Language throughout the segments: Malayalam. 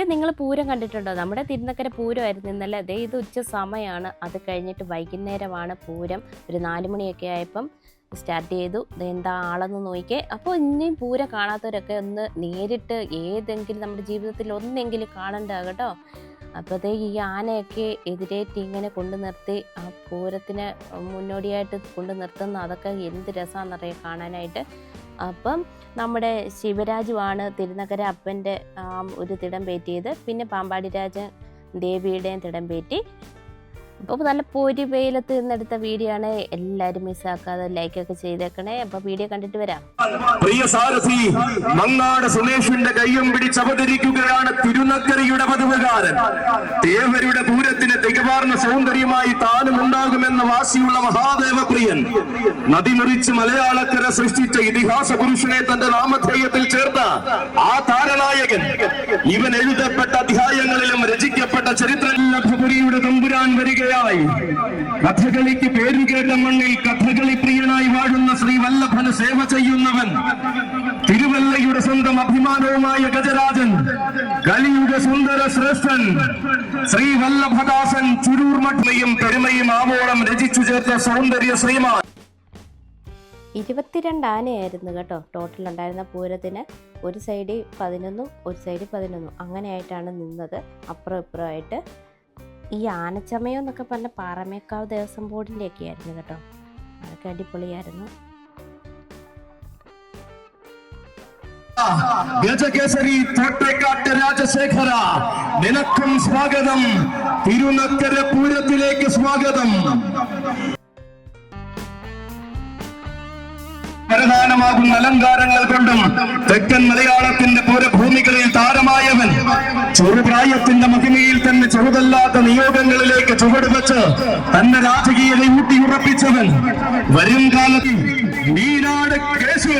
നേരത്തെ നിങ്ങൾ പൂരം കണ്ടിട്ടുണ്ടോ? നമ്മുടെ തിരുനക്കര പൂരമായിരുന്നു ഇന്നലെ. അതേ ഇത് ഉച്ച സമയമാണ്. അത് കഴിഞ്ഞിട്ട് വൈകുന്നേരമാണ് പൂരം. ഒരു 4 മണിയൊക്കെ ആയപ്പം സ്റ്റാർട്ട് ചെയ്തു. എന്താ ആളെന്ന് നോക്കിക്കേ. അപ്പോൾ ഇനിയും പൂരം കാണാത്തവരൊക്കെ ഒന്ന് നേരിട്ട് ഏതെങ്കിലും നമ്മുടെ ജീവിതത്തിൽ ഒന്നെങ്കിലും കാണണ്ട കേട്ടോ. അപ്പോൾ അതേ ഈ ആനയൊക്കെ എതിരേറ്റ് ഇങ്ങനെ കൊണ്ടു നിർത്തി ആ പൂരത്തിന് മുന്നോടിയായിട്ട് കൊണ്ടു നിർത്തുന്ന അതൊക്കെ എന്ത് രസമാണെന്നറിയാം കാണാനായിട്ട്. അപ്പം നമ്മുടെ ശിവരാജുവാണ് തിരുനക്കര അപ്പൻ്റെ ഒരു തിടം പേറ്റിയത്. പിന്നെ പാമ്പാടി രാജൻ ദേവിയുടെയും തിടം പേറ്റി. അപ്പോൾ നല്ല പൊരി വെയിലത്ത് നിന്നെടുത്ത വീഡിയോ ആണ്. എല്ലാവരും മിസ്സാക്കാതെ ലൈക്കൊക്കെ ചെയ്തേക്കണേ. അപ്പോൾ വീഡിയോ കണ്ടിട്ട് വരാം. പ്രിയ സാരഥി മങ്ങാട് സുമേഷിന്റെ കയ്യും പിടിച്ചവതരിക്കുകയാണ് തിരുനക്കരയുടെ പതിവുകാരൻ. ദേവരുടെ പൂരത്തിന് തികവാർന്ന സൗന്ദര്യമായി താനും ഉണ്ടാകുമെന്ന വാശിയുള്ള മഹാദേവപ്രിയൻ. നദി മുറിച്ച് മലയാളക്കര സൃഷ്ടിച്ച ഇതിഹാസ പുരുഷനെ തന്റെ നാമധേയത്തിൽ ചേർത്ത ആ താരനായകൻ. ഇവൻ എഴുതപ്പെട്ട അധ്യായങ്ങളിലും രചിക്കപ്പെട്ട ചരിത്രപുരിയുടെ തമ്പുരാൻ വരികയായി. കഥകളിക്ക് പേരുകേട്ട മണ്ണിൽ കഥകളി പ്രിയനായി വാഴുന്ന ശ്രീ വല്ലഭന് സേവ ചെയ്യുന്നവൻ. തിരുവല്ലയുടെ സ്വന്തം അഭിമാനവുമായ ഗജരാജൻ, കലിയുഗ സുന്ദര ശ്രേഷ്ഠൻ ശ്രീ വല്ലഭദാസൻ ചുരൂർ മഠയും പെരുമയും ആവോളം രചിച്ചു ചേർത്ത സൗന്ദര്യ ശ്രീമാൻ. 22 ആനയായിരുന്നു കേട്ടോ ടോട്ടൽ ഉണ്ടായിരുന്ന പൂരത്തിന്. ഒരു സൈഡിൽ 11 ഒരു സൈഡിൽ 11 അങ്ങനെയായിട്ടാണ് നിന്നത്, അപ്പുറം ഇപ്പുറമായിട്ട്. ഈ ആനച്ചമയം എന്നൊക്കെ പറഞ്ഞ പാറമേക്കാവ് ദേവസ്വം ബോർഡിൻ്റെ ഒക്കെ ആയിരുന്നു കേട്ടോ. അതൊക്കെ അടിപൊളിയായിരുന്നു. ഗജകേസരി തോട്ടേക്കാട്ട് രാജശേഖര, നിനക്കും സ്വാഗതം. തിരുനക്കര പൂരത്തിലേക്ക് സ്വാഗതം. പ്രധാനമാകുന്ന അലങ്കാരങ്ങൾ കൊണ്ടും തെക്കൻ മലയാളത്തിന്റെ പൂരഭൂമികളിൽ താരമായവൻ. ചെറുപ്രായത്തിന്റെ മഹിമയിൽ തന്നെ ചെറുതല്ലാത്ത നിയോഗങ്ങളിലേക്ക് ചുവടുവെച്ച് തന്നെ രാജകീയത ഊട്ടിയുറപ്പിച്ചവൻ. വരും കാലത്ത് നീനാട് കേശു.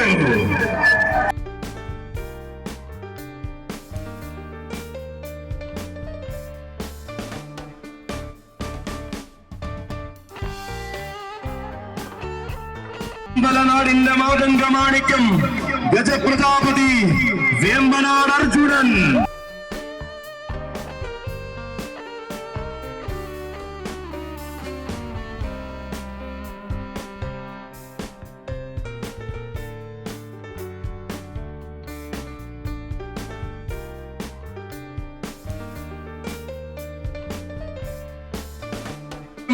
നാടിന്റെ മാതംഗമാണിക്യം ഗജപ്രജാപതി വേമ്പനാട് അർജുനൻ.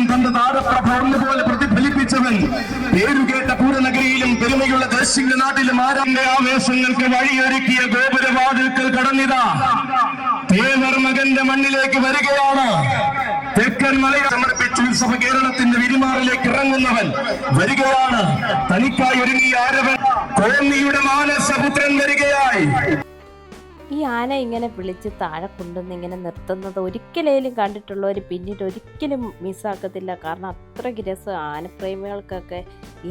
തന്റെ താരപ്രഭ ഒന്നുപോലെ പ്രതിഫലിപ്പിച്ചവൻ. പേരുകേട്ട പൂരനഗരിയിലും പെരുമയുള്ള ദേശിന്റെ നാട്ടിലും ആരാന്റെ ആവേശങ്ങൾക്ക് വഴിയൊരുക്കിയ ഗോപുരവാതിൽക്കൽ കടന്നിതാ തേവർ മകന്റെ മണ്ണിലേക്ക് വരികയാണ്. തെക്കൻ മലയെ സമർപ്പിച്ച് ഉത്സവ കേരളത്തിന്റെ വിരിമാറിലേക്ക് ഇറങ്ങുന്നവൻ വരികയാണ്. തനിക്കായി ഒരുങ്ങിയ ആരവൻ കോന്നിയുടെ മാനസപുത്രൻ വരികയായി. ഈ ആന ഇങ്ങനെ വിളിച്ച് താഴെ കൊണ്ടുവന്ന് ഇങ്ങനെ നിർത്തുന്നത് ഒരിക്കലേലും കണ്ടിട്ടുള്ളവർ പിന്നീട് ഒരിക്കലും മിസ്സാക്കത്തില്ല. കാരണം അത്രയ്ക്ക് രസം. ആനപ്രേമികൾക്കൊക്കെ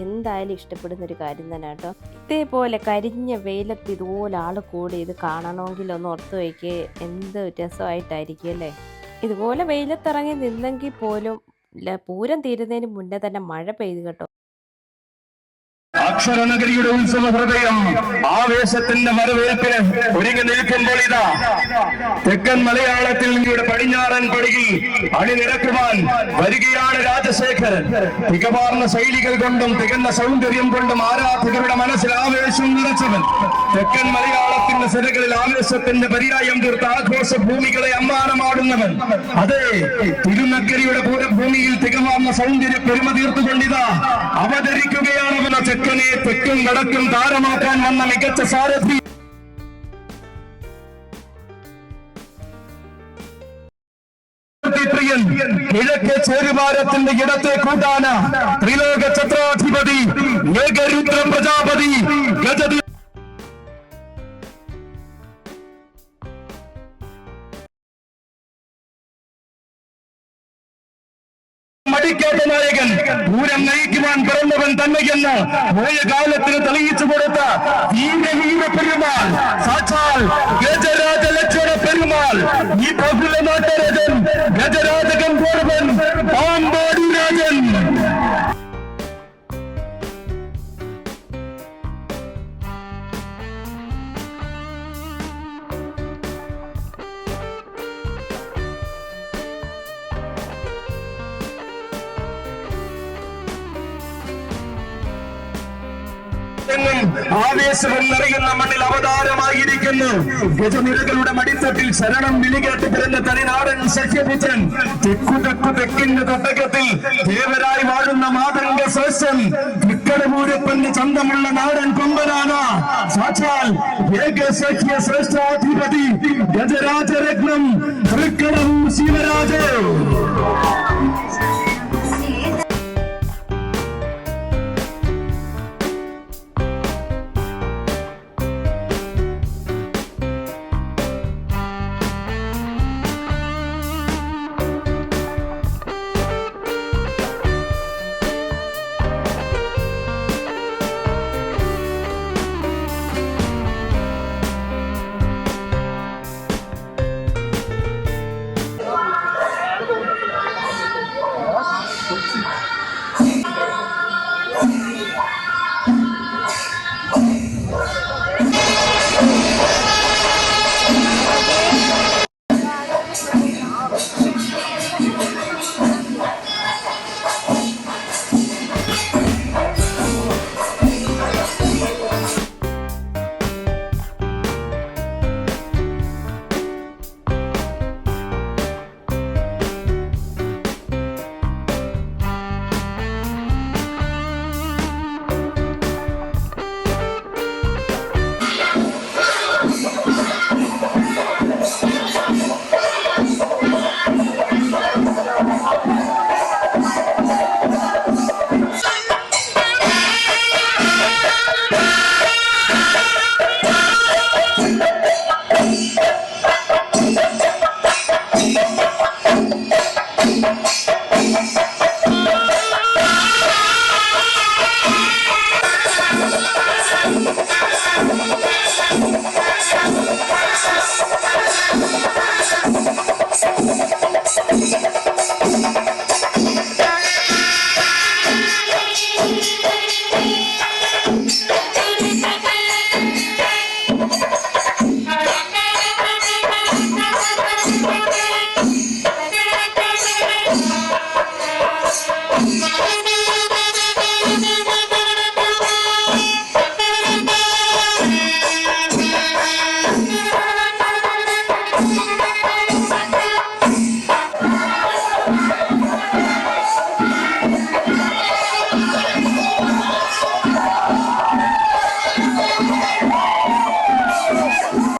എന്തായാലും ഇഷ്ടപ്പെടുന്ന ഒരു കാര്യം തന്നെ കേട്ടോ. ഇതേപോലെ കരിഞ്ഞ വെയിലത്ത് ഇതുപോലെ ആൾ കൂടി ഇത് കാണണമെങ്കിൽ ഒന്ന് ഓർത്ത് വയ്ക്കുക. എന്ത് രസമായിട്ടായിരിക്കും അല്ലേ. ഇതുപോലെ വെയിലത്തിറങ്ങി നിന്നെങ്കിൽ പോലും പൂരം തീരുന്നതിന് മുന്നേ തന്നെ മഴ പെയ്തു കേട്ടോ. അക്ഷരനഗരിയുടെ ഉത്സവ ഹൃദയം ആവേശത്തിന്റെ വരവേൽപ്പിന് ഒരുങ്ങി നിൽക്കുമ്പോൾ ഇതാ തെക്കൻ മലയാളത്തിൽ നിങ്ങളുടെ പടിഞ്ഞാറൻ പടിയിൽ അണിനിരക്കുവാൻ വരികയാണ് രാജശേഖരൻ. തികവാർന്ന ശൈലികൾ കൊണ്ടും തികഞ്ഞ സൗന്ദര്യം കൊണ്ടും ആരാധകരുടെ മനസ്സിൽ ആവേശം നിറച്ചവൻ. തെക്കൻ മലയാളത്തിന്റെ സിരകളിൽ ആവേശത്തിന്റെ പര്യായം തീർത്ത ആഘോഷ ഭൂമികളെ അമ്മാനമാടുന്നവൻ. അതെ, തിരുനക്കരയുടെ പൂരഭൂമിയിൽ തികവാർന്ന സൗന്ദര്യ പെരുമ തീർത്തുകൊണ്ടിതാ അവതരിക്കുകയാണവൻ. തെക്കനെ തെക്കും വടക്കും താരമാക്കാൻ വന്ന മികച്ച സാരഥി. കിഴക്കേ ചേരുവാരത്തിന്റെ ഇടത്തെ കൂട്ടാന ത്രിലോക ഛത്രാധിപതി മേഘരുദ്ര പ്രജാപതി ഗജതി മടിക്കാത്ത നായകൻ. പൂരം നയിക്കുവാൻ പിറന്നവൻ തന്നെയെന്ന് പോയ കാലത്തിന് തെളിയിച്ചു കൊടുത്ത വീര പെരുമാൾ, സാക്ഷാൽ ഗജരാജ ലക്ഷ്മണ പെരുമാൾ. ഈ ബഹുല നാട്ടരാജൻ ഗജരാജകൻ പൂർവൻ പാമ്പാടി രാജൻ. നാടെങ്ങും ആവേശവും നിറയുന്ന മണ്ണിൽ അവതാരമായിരിക്കുന്നു. ഗജനിരകളുടെ മടിത്തട്ടിൽ ശരണം വിളികേട്ട് പിറന്ന തനിനാടൻ സഖ്യപുത്രൻ. തെക്കിന്റെ തട്ടകത്തിൽ ദേവരായി വാഴുന്ന മാതംഗ ശ്രേഷ്ഠൻ. തൃക്കടമൂരപ്പന്റെ ചന്തമുള്ള നാടൻ കൊമ്പനാണ് സാക്ഷാൽ ഏകസഖ്യ ശ്രേഷ്ഠാധിപതി ഗജരാജരത്നം തൃക്കടവൂർ ശിവരാജ.